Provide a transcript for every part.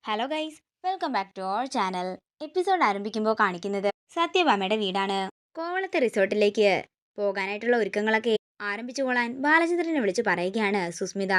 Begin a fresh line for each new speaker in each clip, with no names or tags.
Hello guys, welcome back to our channel. Episode ആരംഭിക്കുമ്പോൾ കാണിക്കുന്നത് സത്യഭാമയുടെ വീടാണ്. കോവളത്തെ റിസോർട്ടിലേക്ക് പോകാനായിട്ടുള്ള ഒരുക്കങ്ങളൊക്കെ ആരംഭിച്ചുകൊള്ളാൻ ബാലചന്ദ്രനെ വിളിച്ച് പറയുകയാണ് സുസ്മിത.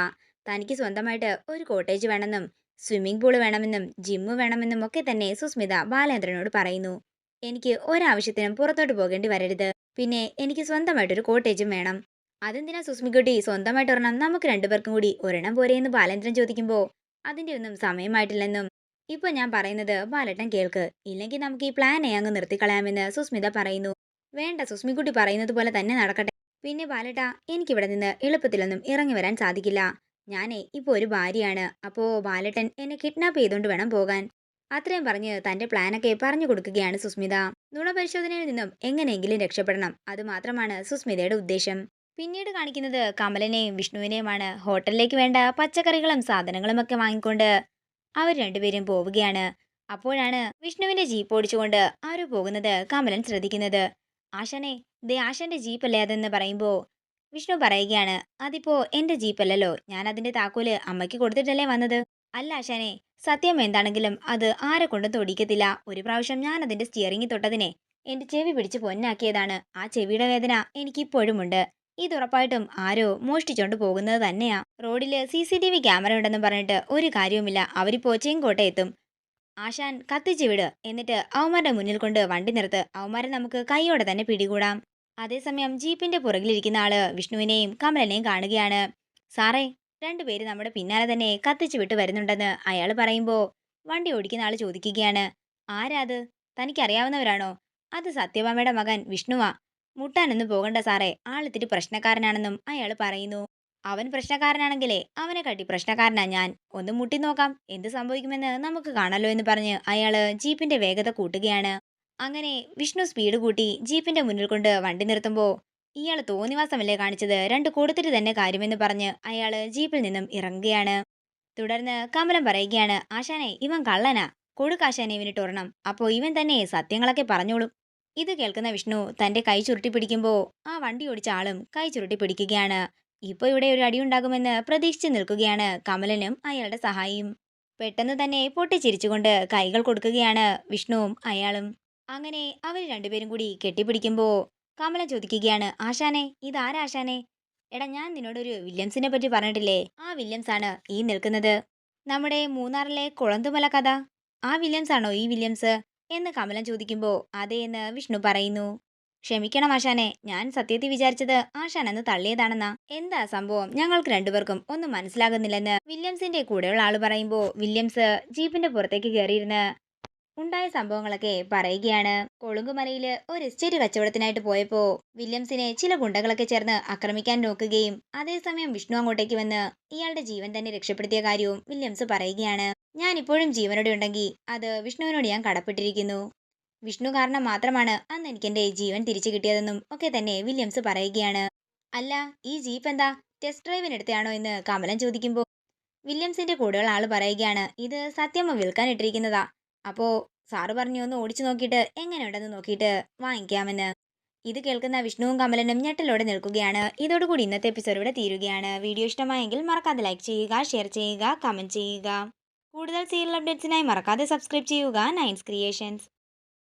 തനിക്ക് സ്വന്തമായിട്ട് ഒരു കോട്ടേജ് വേണമെന്നും സ്വിമ്മിംഗ് പൂള് വേണമെന്നും ജിമ്മ് വേണമെന്നും ഒക്കെ തന്നെ സുസ്മിത ബാലേന്ദ്രനോട് പറയുന്നു. എനിക്ക് ഒരാവശ്യത്തിനും പുറത്തോട്ട് പോകേണ്ടി വരരുത്. പിന്നെ എനിക്ക് സ്വന്തമായിട്ടൊരു കോട്ടേജും വേണം. അതെന്തിനാ സുസ്മിക്കുട്ടി സ്വന്തമായിട്ട് ഒരെണ്ണം നമുക്ക് രണ്ടുപേർക്കും കൂടി ഒരെണ്ണം പോരെയെന്ന് ബാലേന്ദ്രൻ ചോദിക്കുമ്പോൾ അതിന്റെ ഒന്നും സമയമായിട്ടില്ലെന്നും ഇപ്പൊ ഞാൻ പറയുന്നത് ബാലേട്ടൻ കേൾക്ക്, ഇല്ലെങ്കിൽ നമുക്ക് ഈ പ്ലാനെ അങ്ങ് നിർത്തിക്കളയാമെന്ന് സുസ്മിത പറയുന്നു. വേണ്ട, സുസ്മിക്കുട്ടി പറയുന്നത് പോലെ തന്നെ നടക്കട്ടെ. പിന്നെ ബാലേട്ട, എനിക്കിവിടെ നിന്ന് എളുപ്പത്തിലൊന്നും ഇറങ്ങി വരാൻ സാധിക്കില്ല. ഞാനേ ഇപ്പൊ ഒരു ഭാര്യയാണ്. അപ്പോ ബാലേട്ടൻ എന്നെ കിഡ്നാപ്പ് ചെയ്തുകൊണ്ട് വേണം പോകാൻ. അത്രയും പറഞ്ഞ് തന്റെ പ്ലാനൊക്കെ പറഞ്ഞു കൊടുക്കുകയാണ് സുസ്മിത. നുണപരിശോധനയിൽ നിന്നും എങ്ങനെയെങ്കിലും രക്ഷപ്പെടണം, അതുമാത്രമാണ് സുസ്മിതയുടെ ഉദ്ദേശം. പിന്നീട് കാണിക്കുന്നത് കമലനെയും വിഷ്ണുവിനെയുമാണ്. ഹോട്ടലിലേക്ക് വേണ്ട പച്ചക്കറികളും സാധനങ്ങളും ഒക്കെ വാങ്ങിക്കൊണ്ട് അവർ രണ്ടുപേരും പോവുകയാണ്. അപ്പോഴാണ് വിഷ്ണുവിന്റെ ജീപ്പ് ഓടിച്ചുകൊണ്ട് അവർ പോകുന്നത് കമലൻ ശ്രദ്ധിക്കുന്നത്. ആശാനെ, ദേ ആശാന്റെ ജീപ്പല്ലേ അതെന്ന് പറയുമ്പോ വിഷ്ണു പറയുകയാണ്, അതിപ്പോ എന്റെ ജീപ്പല്ലല്ലോ, ഞാൻ അതിന്റെ താക്കോല് അമ്മയ്ക്ക് കൊടുത്തിട്ടല്ലേ വന്നത്. അല്ല ആശാനെ, സത്യം എന്താണെങ്കിലും അത് ആരെ കൊണ്ടും തൊടിക്കത്തില്ല. ഒരു പ്രാവശ്യം ഞാൻ അതിന്റെ സ്റ്റിയറിംഗിൽ തൊട്ടതിനെ എന്റെ ചെവി പിടിച്ച് പൊന്നാക്കിയതാണ്. ആ ചെവിയുടെ വേദന എനിക്കിപ്പോഴുമുണ്ട്. ഇതുറപ്പായിട്ടും ആരോ മോഷ്ടിച്ചോണ്ട് പോകുന്നത് തന്നെയാ. റോഡില് CCTV ക്യാമറ ഉണ്ടെന്ന് പറഞ്ഞിട്ട് ഒരു കാര്യവുമില്ല. അവരിപ്പോ ചെങ്കോട്ടെ എത്തും. ആശാൻ കത്തിച്ചു വിട്, എന്നിട്ട് അവന്മാരുടെ മുന്നിൽ കൊണ്ട് വണ്ടി നിർത്ത്. അവന്മാരെ നമുക്ക് കൈയോടെ തന്നെ പിടികൂടാം. അതേസമയം ജീപ്പിന്റെ പുറകിലിരിക്കുന്ന ആള് വിഷ്ണുവിനെയും കമലനെയും കാണുകയാണ്. സാറേ, രണ്ടുപേര് നമ്മുടെ പിന്നാലെ തന്നെ കത്തിച്ചു വിട്ട് വരുന്നുണ്ടെന്ന് അയാൾ പറയുമ്പോ വണ്ടി ഓടിക്കുന്ന ആള് ചോദിക്കുകയാണ്, ആരാ അത്? തനിക്കറിയാവുന്നവരാണോ? അത് സത്യഭാമയുടെ മകൻ വിഷ്ണുവാ. മുട്ടാനൊന്നും പോകണ്ട സാറേ, ആളിത്തിരി പ്രശ്നക്കാരനാണെന്നും അയാൾ പറയുന്നു. അവൻ പ്രശ്നക്കാരനാണെങ്കിലേ അവനെ കാട്ടി പ്രശ്നക്കാരനാ ഞാൻ. ഒന്ന് മുട്ടി നോക്കാം, എന്ത് സംഭവിക്കുമെന്ന് നമുക്ക് കാണാലോ എന്ന് പറഞ്ഞ് അയാള് ജീപ്പിന്റെ വേഗത കൂട്ടുകയാണ്. അങ്ങനെ വിഷ്ണു സ്പീഡ് കൂട്ടി ജീപ്പിന്റെ മുന്നിൽ കൊണ്ട് വണ്ടി നിർത്തുമ്പോ ഇയാൾ തോന്നിവാസമല്ലേ കാണിച്ചത്, രണ്ട് കൊടുത്തിട്ട് തന്നെ കാര്യമെന്ന് പറഞ്ഞ് അയാള് ജീപ്പിൽ നിന്നും ഇറങ്ങുകയാണ്. തുടർന്ന് കമലം പറയുകയാണ്, ആശാനെ ഇവൻ കള്ളനാ, കൊടുക്കാശാനെ ഇവനിട്ട് ഒരെണ്ണം, അപ്പോ ഇവൻ തന്നെ സത്യങ്ങളൊക്കെ പറഞ്ഞോളും. ഇത് കേൾക്കുന്ന വിഷ്ണു തന്റെ കൈ ചുരുട്ടി പിടിക്കുമ്പോ ആ വണ്ടി ഓടിച്ച ആളും കൈ ചുരുട്ടി പിടിക്കുകയാണ്. ഇപ്പൊ ഇവിടെ ഒരു അടിയുണ്ടാകുമെന്ന് പ്രതീക്ഷിച്ചു നിൽക്കുകയാണ് കമലനും അയാളുടെ സഹായിയും. പെട്ടെന്ന് തന്നെ പൊട്ടിച്ചിരിച്ചുകൊണ്ട് കൈകൾ കൊടുക്കുകയാണ് വിഷ്ണുവും അയാളും. അങ്ങനെ അവർ രണ്ടുപേരും കൂടി കെട്ടിപ്പിടിക്കുമ്പോ കമലൻ ചോദിക്കുകയാണ്, ആശാനെ ഇതാരാ ആശാനെ? എടാ, ഞാൻ നിന്നോടൊരു വില്യംസിനെ പറ്റി പറഞ്ഞിട്ടില്ലേ? ആ വില്യംസ് ആണ് ഈ നിൽക്കുന്നത്. നമ്മുടെ മൂന്നാറിലെ കുളന്തുമല കഥ. ആ വില്യംസ് ആണോ ഈ വില്യംസ് എന്ന് കമലൻ ചോദിക്കുമ്പോ അതെ എന്ന് വിഷ്ണു പറയുന്നു. ക്ഷമിക്കണം ആശാനെ, ഞാൻ സത്യത്തിൽ വിചാരിച്ചത് ആശാൻ അന്ന് തള്ളിയതാണെന്നാ. എന്താ സംഭവം, ഞങ്ങൾക്ക് രണ്ടുപേർക്കും ഒന്നും മനസ്സിലാകുന്നില്ലെന്ന് വില്യംസിന്റെ കൂടെയുള്ള ആള് പറയുമ്പോ വില്യംസ് ജീപ്പിന്റെ പുറത്തേക്ക് കയറിയിരുന്ന് ഉണ്ടായ സംഭവങ്ങളൊക്കെ പറയുകയാണ്. കൊളുങ്കുമലയില് ഒരു എസ്റ്റേറ്റ് കച്ചവടത്തിനായിട്ട് പോയപ്പോ വില്യംസിനെ ചില ഗുണ്ടകളൊക്കെ ചേർന്ന് ആക്രമിക്കാൻ നോക്കുകയും അതേസമയം വിഷ്ണു അങ്ങോട്ടേക്ക് വന്ന് ഇയാളുടെ ജീവൻ തന്നെ രക്ഷപ്പെടുത്തിയ കാര്യവും വില്യംസ് പറയുകയാണ്. ഞാൻ ഇപ്പോഴും ജീവനോടെ ഉണ്ടെങ്കിൽ അത് വിഷ്ണുവിനോട് ഞാൻ കടപ്പെട്ടിരിക്കുന്നു. വിഷ്ണു കാരണം മാത്രമാണ് അന്ന് എനിക്ക് എന്റെ ജീവൻ തിരിച്ചു കിട്ടിയതെന്നും ഒക്കെ തന്നെ വില്യംസ് പറയുകയാണ്. അല്ല, ഈ ജീപ്പ് എന്താ ടെസ്റ്റ് ഡ്രൈവിനെടുത്തയാണോ എന്ന് കമലൻ ചോദിക്കുമ്പോൾ വില്യംസിന്റെ കൂടെയുള്ള ആള് പറയുകയാണ്, ഇത് സത്യമ്മ വിൽക്കാൻ ഇട്ടിരിക്കുന്നതാ. അപ്പോ സാറ് പറഞ്ഞു ഒന്ന് ഓടിച്ചു നോക്കിയിട്ട് എങ്ങനെയുണ്ടെന്ന് നോക്കിയിട്ട് വാങ്ങിക്കാമെന്ന്. ഇത് കേൾക്കുന്ന വിഷ്ണുവും കമലനും ഞെട്ടലോടെ നിൽക്കുകയാണ്. ഇതോടുകൂടി ഇന്നത്തെ എപ്പിസോഡ് ഇവിടെ തീരുകയാണ്. വീഡിയോ ഇഷ്ടമായെങ്കിൽ മറക്കാതെ ലൈക്ക് ചെയ്യുക, ഷെയർ ചെയ്യുക, കമന്റ് ചെയ്യുക. കൂടുതൽ സീരിയൽ അപ്ഡേറ്റ്സിനായി മറക്കാതെ സബ്സ്ക്രൈബ് ചെയ്യുക നയൻസ് ക്രിയേഷൻസ്.